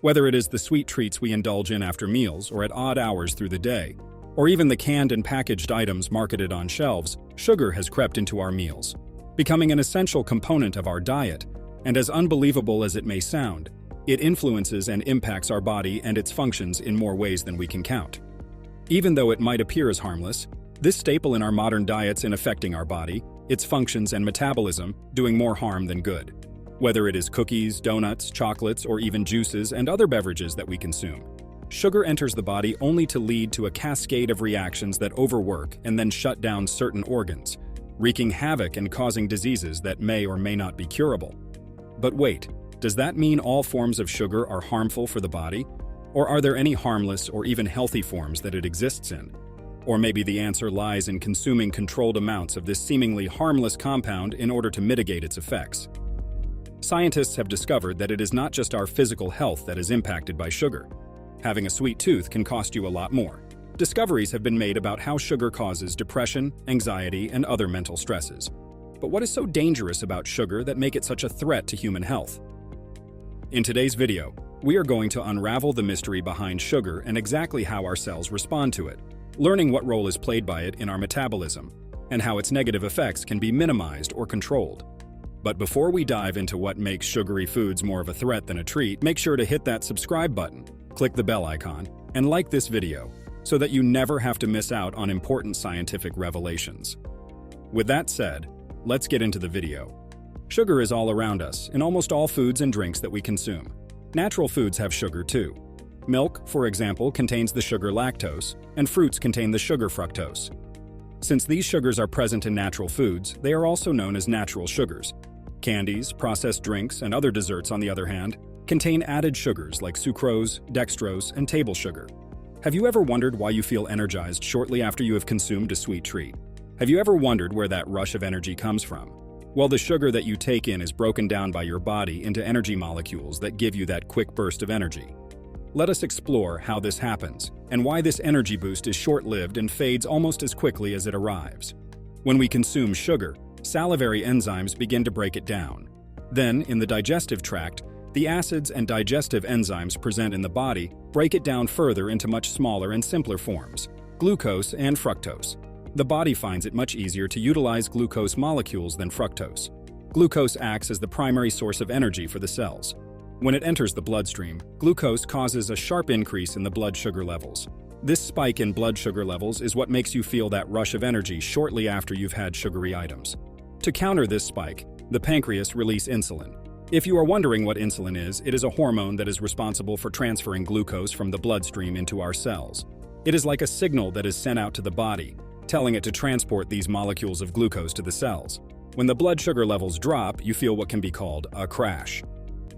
Whether it is the sweet treats we indulge in after meals or at odd hours through the day, or even the canned and packaged items marketed on shelves, sugar has crept into our meals, becoming an essential component of our diet. And as unbelievable as it may sound, it influences and impacts our body and its functions in more ways than we can count. Even though it might appear as harmless, this staple in our modern diets is affecting our body, its functions and metabolism, doing more harm than good. Whether it is cookies, donuts, chocolates, or even juices and other beverages that we consume, sugar enters the body only to lead to a cascade of reactions that overwork and then shut down certain organs, wreaking havoc and causing diseases that may or may not be curable. But wait, does that mean all forms of sugar are harmful for the body? Or are there any harmless or even healthy forms that it exists in? Or maybe the answer lies in consuming controlled amounts of this seemingly harmless compound in order to mitigate its effects. Scientists have discovered that it is not just our physical health that is impacted by sugar. Having a sweet tooth can cost you a lot more. Discoveries have been made about how sugar causes depression, anxiety, and other mental stresses. But what is so dangerous about sugar that make it such a threat to human health? In today's video, we are going to unravel the mystery behind sugar and exactly how our cells respond to it, learning what role is played by it in our metabolism, and how its negative effects can be minimized or controlled. But before we dive into what makes sugary foods more of a threat than a treat, make sure to hit that subscribe button, click the bell icon, and like this video so that you never have to miss out on important scientific revelations. With that said, let's get into the video. Sugar is all around us in almost all foods and drinks that we consume. Natural foods have sugar too. Milk, for example, contains the sugar lactose, and fruits contain the sugar fructose. Since these sugars are present in natural foods, they are also known as natural sugars. Candies, processed drinks, and other desserts, on the other hand, contain added sugars like sucrose, dextrose, and table sugar. Have you ever wondered why you feel energized shortly after you have consumed a sweet treat? Have you ever wondered where that rush of energy comes from? Well, the sugar that you take in is broken down by your body into energy molecules that give you that quick burst of energy. Let us explore how this happens and why this energy boost is short-lived and fades almost as quickly as it arrives. When we consume sugar, salivary enzymes begin to break it down. Then, in the digestive tract, the acids and digestive enzymes present in the body break it down further into much smaller and simpler forms, glucose and fructose. The body finds it much easier to utilize glucose molecules than fructose. Glucose acts as the primary source of energy for the cells. When it enters the bloodstream, glucose causes a sharp increase in the blood sugar levels. This spike in blood sugar levels is what makes you feel that rush of energy shortly after you've had sugary items. To counter this spike, the pancreas releases insulin. If you are wondering what insulin is, it is a hormone that is responsible for transferring glucose from the bloodstream into our cells. It is like a signal that is sent out to the body, telling it to transport these molecules of glucose to the cells. When the blood sugar levels drop, you feel what can be called a crash.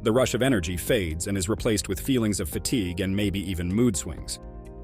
The rush of energy fades and is replaced with feelings of fatigue and maybe even mood swings.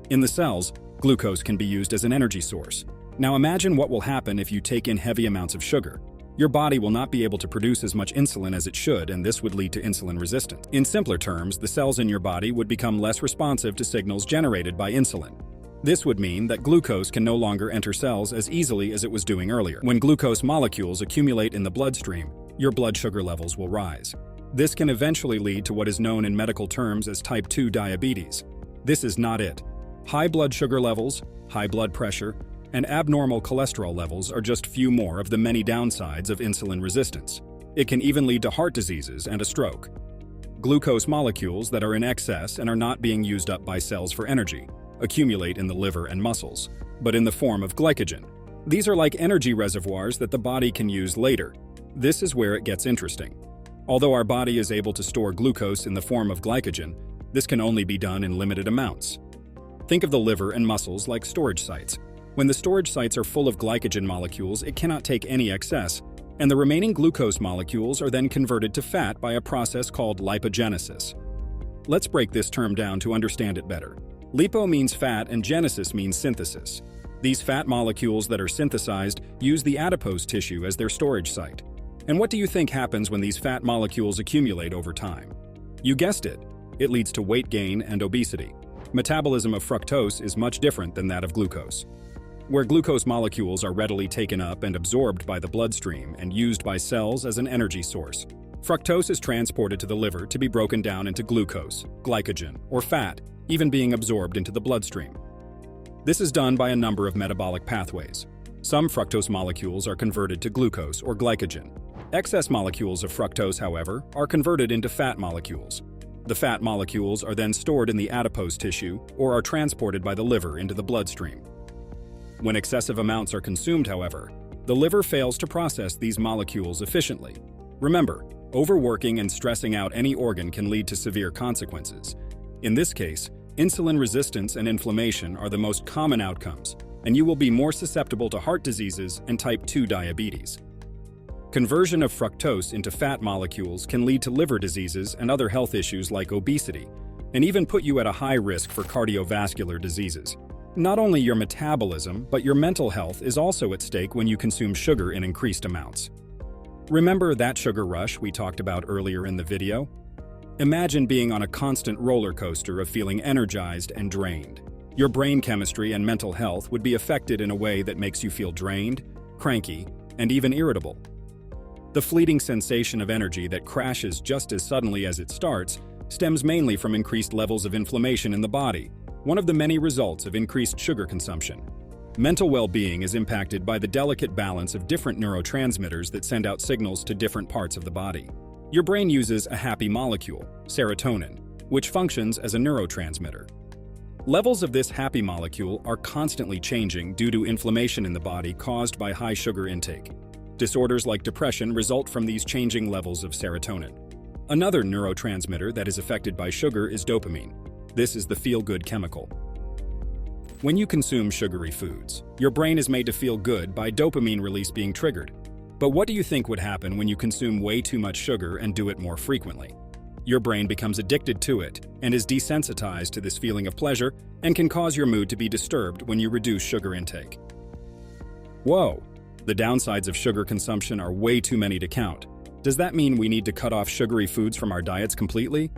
In the cells, glucose can be used as an energy source. Now imagine what will happen if you take in heavy amounts of sugar. Your body will not be able to produce as much insulin as it should, and this would lead to insulin resistance. In simpler terms, the cells in your body would become less responsive to signals generated by insulin. This would mean that glucose can no longer enter cells as easily as it was doing earlier. When glucose molecules accumulate in the bloodstream, your blood sugar levels will rise. This can eventually lead to what is known in medical terms as type 2 diabetes. This is not it. High blood sugar levels, high blood pressure, and abnormal cholesterol levels are just few more of the many downsides of insulin resistance. It can even lead to heart diseases and a stroke. Glucose molecules that are in excess and are not being used up by cells for energy accumulate in the liver and muscles, but in the form of glycogen. These are like energy reservoirs that the body can use later. This is where it gets interesting. Although our body is able to store glucose in the form of glycogen, this can only be done in limited amounts. Think of the liver and muscles like storage sites. When the storage sites are full of glycogen molecules, it cannot take any excess, and the remaining glucose molecules are then converted to fat by a process called lipogenesis. Let's break this term down to understand it better. Lipo means fat and genesis means synthesis. These fat molecules that are synthesized use the adipose tissue as their storage site. And what do you think happens when these fat molecules accumulate over time? You guessed it, it leads to weight gain and obesity. Metabolism of fructose is much different than that of glucose. Where glucose molecules are readily taken up and absorbed by the bloodstream and used by cells as an energy source. Fructose is transported to the liver to be broken down into glucose, glycogen, or fat, even being absorbed into the bloodstream. This is done by a number of metabolic pathways. Some fructose molecules are converted to glucose or glycogen. Excess molecules of fructose, however, are converted into fat molecules. The fat molecules are then stored in the adipose tissue or are transported by the liver into the bloodstream. When excessive amounts are consumed, however, the liver fails to process these molecules efficiently. Remember, overworking and stressing out any organ can lead to severe consequences. In this case, insulin resistance and inflammation are the most common outcomes, and you will be more susceptible to heart diseases and type 2 diabetes. Conversion of fructose into fat molecules can lead to liver diseases and other health issues like obesity, and even put you at a high risk for cardiovascular diseases. Not only your metabolism, but your mental health is also at stake when you consume sugar in increased amounts. Remember that sugar rush we talked about earlier in the video? Imagine being on a constant roller coaster of feeling energized and drained. Your brain chemistry and mental health would be affected in a way that makes you feel drained, cranky, and even irritable. The fleeting sensation of energy that crashes just as suddenly as it starts stems mainly from increased levels of inflammation in the body, one of the many results of increased sugar consumption. Mental well-being is impacted by the delicate balance of different neurotransmitters that send out signals to different parts of the body. Your brain uses a happy molecule, serotonin, which functions as a neurotransmitter. Levels of this happy molecule are constantly changing due to inflammation in the body caused by high sugar intake. Disorders like depression result from these changing levels of serotonin. Another neurotransmitter that is affected by sugar is dopamine. This is the feel-good chemical. When you consume sugary foods, your brain is made to feel good by dopamine release being triggered. But what do you think would happen when you consume way too much sugar and do it more frequently? Your brain becomes addicted to it and is desensitized to this feeling of pleasure and can cause your mood to be disturbed when you reduce sugar intake. Whoa! The downsides of sugar consumption are way too many to count. Does that mean we need to cut off sugary foods from our diets completely?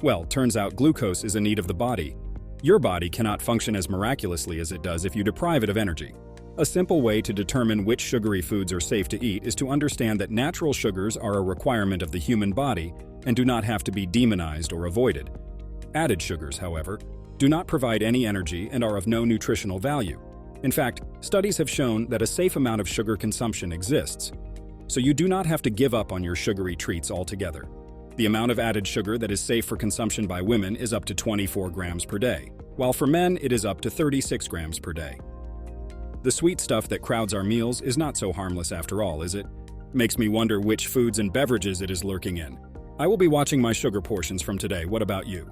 Well, turns out glucose is a need of the body. Your body cannot function as miraculously as it does if you deprive it of energy. A simple way to determine which sugary foods are safe to eat is to understand that natural sugars are a requirement of the human body and do not have to be demonized or avoided. Added sugars, however, do not provide any energy and are of no nutritional value. In fact, studies have shown that a safe amount of sugar consumption exists, so you do not have to give up on your sugary treats altogether. The amount of added sugar that is safe for consumption by women is up to 24 grams per day, while for men it is up to 36 grams per day. The sweet stuff that crowds our meals is not so harmless after all, is it? Makes me wonder which foods and beverages it is lurking in. I will be watching my sugar portions from today. What about you?